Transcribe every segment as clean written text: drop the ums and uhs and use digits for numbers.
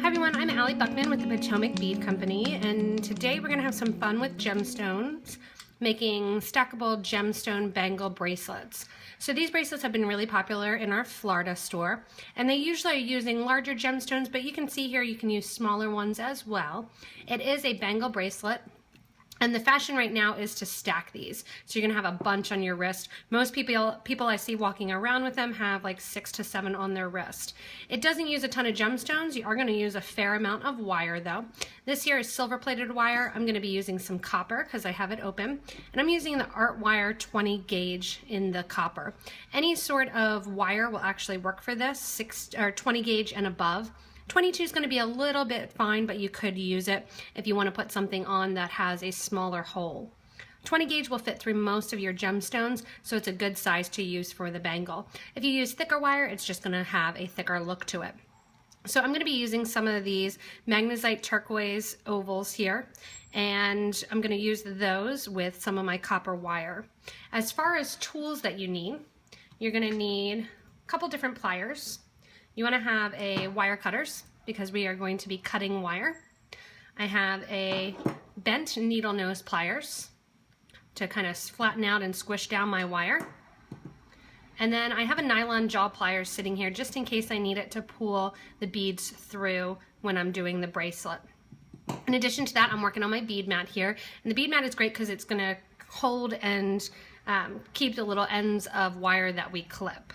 everyone, I'm Allie Buckman with the Potomac Bead Company, and today we're going to have some fun with gemstones, making stackable gemstone bangle bracelets. So these bracelets have been really popular in our Florida store, and they usually are using larger gemstones, but you can see here you can use smaller ones as well. It is a bangle bracelet. And the fashion right now is to stack these. So you're gonna have a bunch on your wrist. Most people I see walking around with them have like 6 to 7 on their wrist. It doesn't use a ton of gemstones. You are gonna use a fair amount of wire though. This here is silver plated wire. I'm gonna be using some copper because I have it open. And I'm using the Art Wire 20 gauge in the copper. Any sort of wire will actually work for this, 20 gauge and above. 22 is going to be a little bit fine, but you could use it if you want to put something on that has a smaller hole. 20 gauge will fit through most of your gemstones, so it's a good size to use for the bangle. If you use thicker wire, it's just going to have a thicker look to it. So I'm going to be using some of these magnesite turquoise ovals here, and I'm going to use those with some of my copper wire. As far as tools that you need, you're going to need a couple different pliers. You want to have a wire cutters because we are going to be cutting wire. I have a bent needle nose pliers to kind of flatten out and squish down my wire. And then I have a nylon jaw pliers sitting here just in case I need it to pull the beads through when I'm doing the bracelet. In addition to that, I'm working on my bead mat here. And the bead mat is great because it's going to hold and keep the little ends of wire that we clip.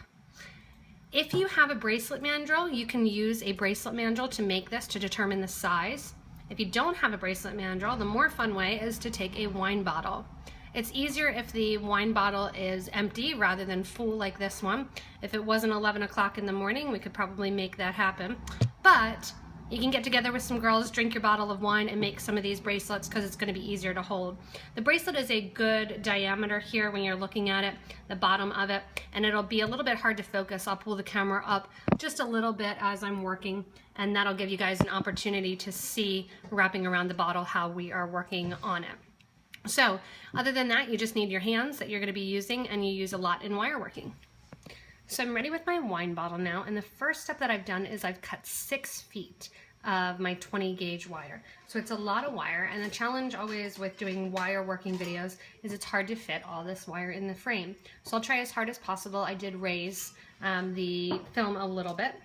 If you have a bracelet mandrel, you can use a bracelet mandrel to make this to determine the size. If you don't have a bracelet mandrel, the more fun way is to take a wine bottle. It's easier if the wine bottle is empty rather than full like this one. If it wasn't 11 o'clock in the morning, we could probably make that happen. But you can get together with some girls, drink your bottle of wine, and make some of these bracelets because it's going to be easier to hold. The bracelet is a good diameter here when you're looking at it, the bottom of it, and it'll be a little bit hard to focus. I'll pull the camera up just a little bit as I'm working, and that'll give you guys an opportunity to see wrapping around the bottle how we are working on it. So other than that, you just need your hands that you're going to be using, and you use a lot in wire working. So I'm ready with my wine bottle now, and the first step that I've done is I've cut 6 feet of my 20 gauge wire. So it's a lot of wire, and the challenge always with doing wire working videos is it's hard to fit all this wire in the frame. So I'll try as hard as possible. I did raise the film a little bit,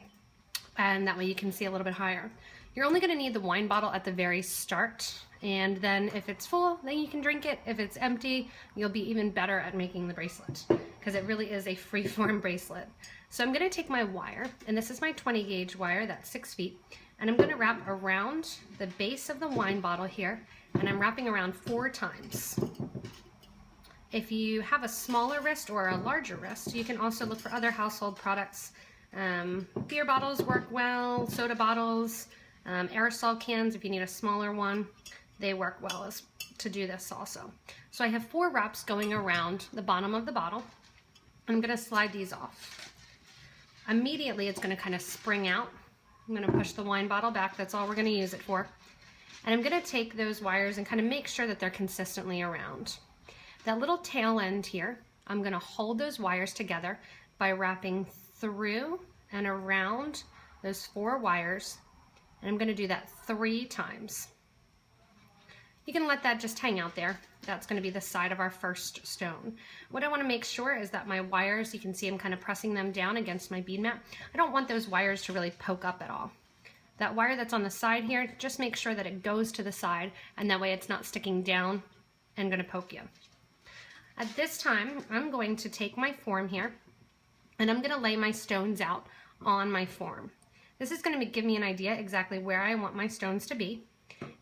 and that way you can see a little bit higher. You're only going to need the wine bottle at the very start, and then if it's full, then you can drink it. If it's empty, you'll be even better at making the bracelet because it really is a free-form bracelet. So I'm going to take my wire, and this is my 20 gauge wire, that's 6 feet, and I'm going to wrap around the base of the wine bottle here, and I'm wrapping around 4 times. If you have a smaller wrist or a larger wrist, you can also look for other household products. Beer bottles work well, soda bottles, aerosol cans if you need a smaller one, they work well to do this also. So I have 4 wraps going around the bottom of the bottle. I'm going to slide these off. Immediately it's going to kind of spring out. I'm going to push the wine bottle back, that's all we're going to use it for. And I'm going to take those wires and kind of make sure that they're consistently around. That little tail end here, I'm going to hold those wires together by wrapping through and around those 4 wires, and I'm going to do that 3 times. You can let that just hang out there. That's going to be the side of our first stone. What I want to make sure is that my wires, you can see I'm kind of pressing them down against my bead mat. I don't want those wires to really poke up at all. That wire that's on the side here, just make sure that it goes to the side, and that way it's not sticking down and going to poke you. At this time, I'm going to take my form here, and I'm going to lay my stones out on my form. This is going to give me an idea exactly where I want my stones to be.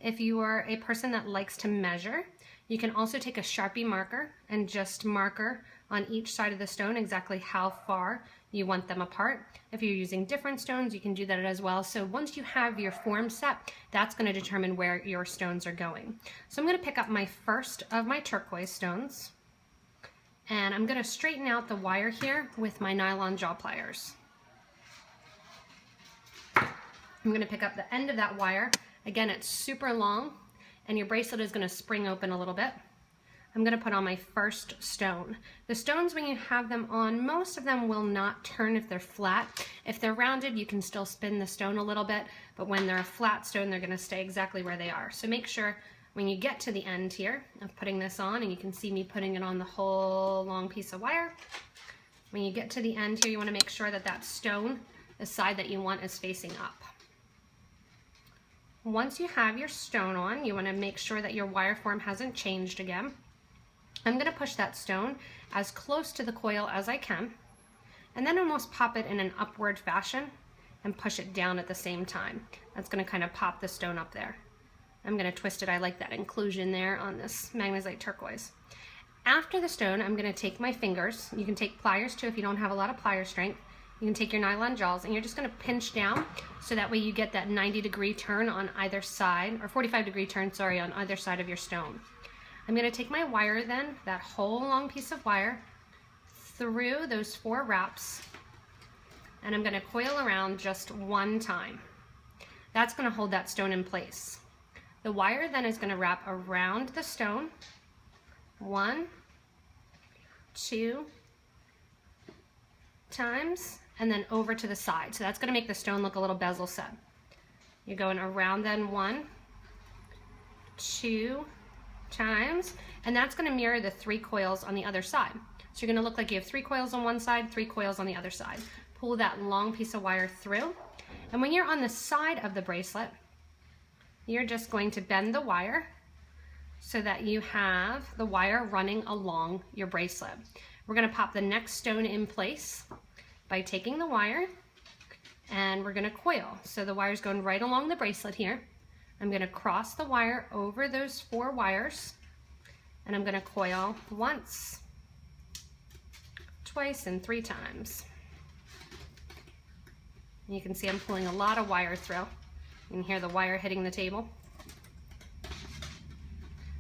If you are a person that likes to measure, you can also take a Sharpie marker and just marker on each side of the stone exactly how far you want them apart. If you're using different stones, you can do that as well. So once you have your form set, that's going to determine where your stones are going. So I'm going to pick up my first of my turquoise stones, and I'm going to straighten out the wire here with my nylon jaw pliers. I'm going to pick up the end of that wire. Again, it's super long, and your bracelet is going to spring open a little bit. I'm gonna put on my first stone. The stones, when you have them on, most of them will not turn if they're flat. If they're rounded, you can still spin the stone a little bit, but when they're a flat stone, they're gonna stay exactly where they are. So make sure when you get to the end here of putting this on, and you can see me putting it on the whole long piece of wire, when you get to the end here, you wanna make sure that that stone, the side that you want, is facing up. Once you have your stone on, you wanna make sure that your wire form hasn't changed again. I'm gonna push that stone as close to the coil as I can, and then almost pop it in an upward fashion and push it down at the same time. That's gonna kind of pop the stone up there. I'm gonna twist it. I like that inclusion there on this magnesite turquoise. After the stone, I'm gonna take my fingers. You can take pliers too if you don't have a lot of plier strength. You can take your nylon jaws and you're just gonna pinch down so that way you get that 90-degree turn on either side, or 45-degree turn, sorry, on either side of your stone. I'm gonna take my wire then, that whole long piece of wire, through those 4 wraps, and I'm gonna coil around just 1 time. That's gonna hold that stone in place. The wire then is gonna wrap around the stone, 1, 2 times, and then over to the side. So that's gonna make the stone look a little bezel set. You're going around then 1, 2 times, and that's going to mirror the 3 coils on the other side. So you're going to look like you have 3 coils on one side, 3 coils on the other side. Pull that long piece of wire through, and when you're on the side of the bracelet, you're just going to bend the wire so that you have the wire running along your bracelet. We're going to pop the next stone in place by taking the wire, and we're going to coil. So the wire's going right along the bracelet here. I'm going to cross the wire over those 4 wires, and I'm going to coil once, twice, and 3 times. And you can see I'm pulling a lot of wire through. You can hear the wire hitting the table.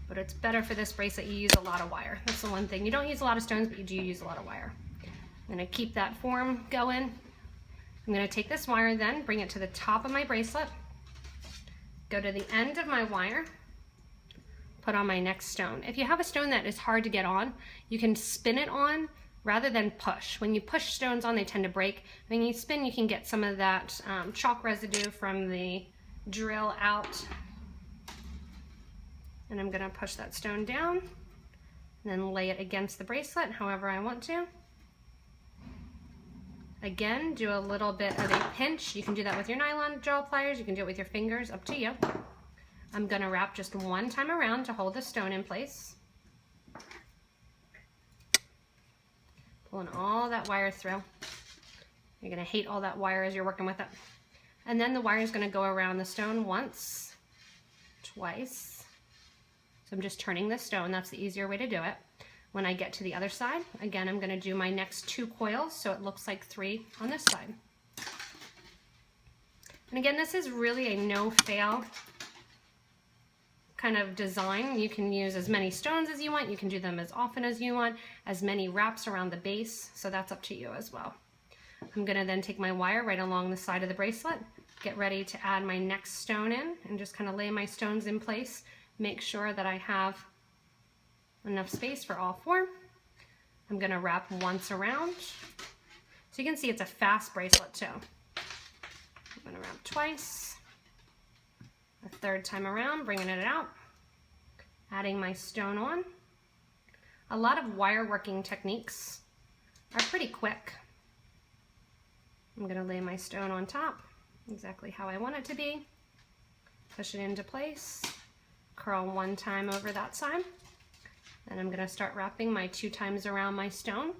But it's better for this bracelet, you use a lot of wire. That's the one thing. You don't use a lot of stones, but you do use a lot of wire. I'm going to keep that form going. I'm going to take this wire then, bring it to the top of my bracelet, go to the end of my wire, put on my next stone. If you have a stone that is hard to get on, you can spin it on rather than push. When you push stones on, they tend to break. When you spin, you can get some of that chalk residue from the drill out. And I'm gonna push that stone down and then lay it against the bracelet however I want to. Again, do a little bit of a pinch. You can do that with your nylon jaw pliers, you can do it with your fingers, up to you. I'm gonna wrap just 1 time around to hold the stone in place. Pulling all that wire through. You're gonna hate all that wire as you're working with it. And then the wire is gonna go around the stone once, twice. So I'm just turning the stone, that's the easier way to do it. When I get to the other side, again, I'm gonna do my next 2 coils, so it looks like 3 on this side. And again, this is really a no-fail kind of design. You can use as many stones as you want, you can do them as often as you want, as many wraps around the base, so that's up to you as well. I'm gonna then take my wire right along the side of the bracelet, get ready to add my next stone in, and just kind of lay my stones in place, make sure that I have enough space for all 4. I'm gonna wrap once around. So you can see it's a fast bracelet too. I'm gonna wrap twice. A 3rd time around, bringing it out, adding my stone on. A lot of wire working techniques are pretty quick. I'm gonna lay my stone on top, exactly how I want it to be. Push it into place, curl 1 time over that side. And I'm gonna start wrapping my 2 times around my stone.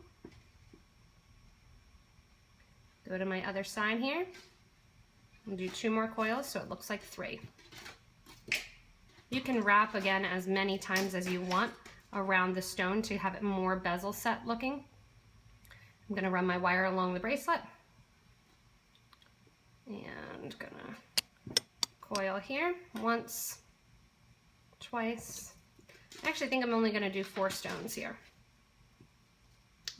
Go to my other side here and do 2 more coils so it looks like 3. You can wrap again as many times as you want around the stone to have it more bezel set looking. I'm gonna run my wire along the bracelet and gonna coil here once, twice. I actually think I'm only going to do 4 stones here.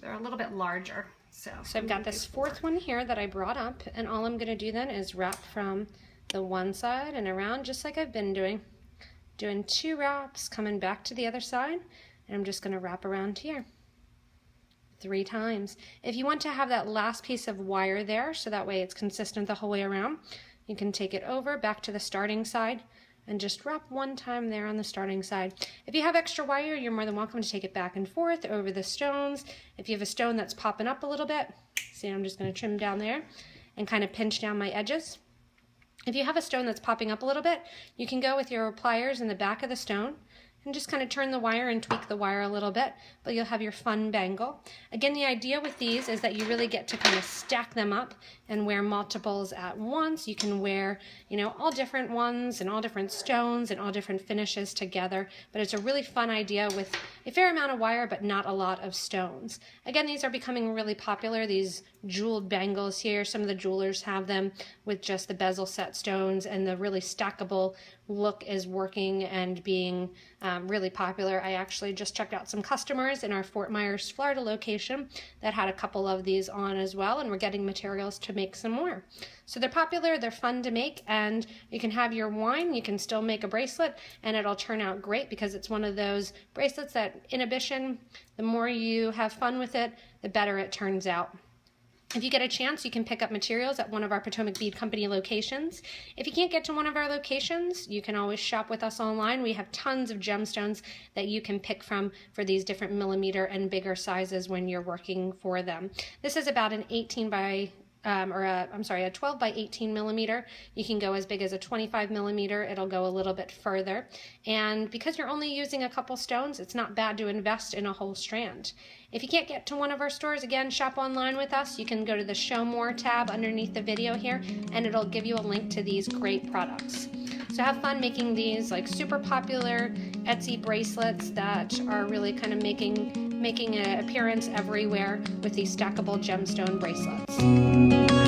They're a little bit larger. So I've got this 4th one here that I brought up, and all I'm going to do then is wrap from the one side and around just like I've been doing. Doing 2 wraps, coming back to the other side, And I'm just going to wrap around here 3 times. If you want to have that last piece of wire there, so that way it's consistent the whole way around, you can take it over back to the starting side and just wrap 1 time there on the starting side. If you have extra wire, you're more than welcome to take it back and forth over the stones. If you have a stone that's popping up a little bit, see, I'm just going to trim down there and kind of pinch down my edges. If you have a stone that's popping up a little bit, you can go with your pliers in the back of the stone and just kind of turn the wire and tweak the wire a little bit, but you'll have your fun bangle. Again, the idea with these is that you really get to kind of stack them up and wear multiples at once. You can wear, you know, all different ones and all different stones and all different finishes together, but it's a really fun idea with a fair amount of wire, but not a lot of stones. Again, these are becoming really popular, these jeweled bangles here. Some of the jewelers have them with just the bezel set stones, and the really stackable look is working and being really popular. I actually just checked out some customers in our Fort Myers, Florida location that had a couple of these on as well, and we're getting materials to make some more. So they're popular, they're fun to make, and you can have your wine, you can still make a bracelet, and it'll turn out great because it's one of those bracelets that inhibition, the more you have fun with it, the better it turns out. If you get a chance, you can pick up materials at one of our Potomac Bead Company locations. If you can't get to one of our locations, you can always shop with us online. We have tons of gemstones that you can pick from for these different millimeter and bigger sizes when you're working for them. This is about an 12 by 18 millimeter. You can go as big as a 25 millimeter. It'll go a little bit further. And because you're only using a couple stones, it's not bad to invest in a whole strand. If you can't get to one of our stores, again, shop online with us. You can go to the Show More tab underneath the video here, and it'll give you a link to these great products. So have fun making these like super popular Etsy bracelets that are really kind of making an appearance everywhere with these stackable gemstone bracelets.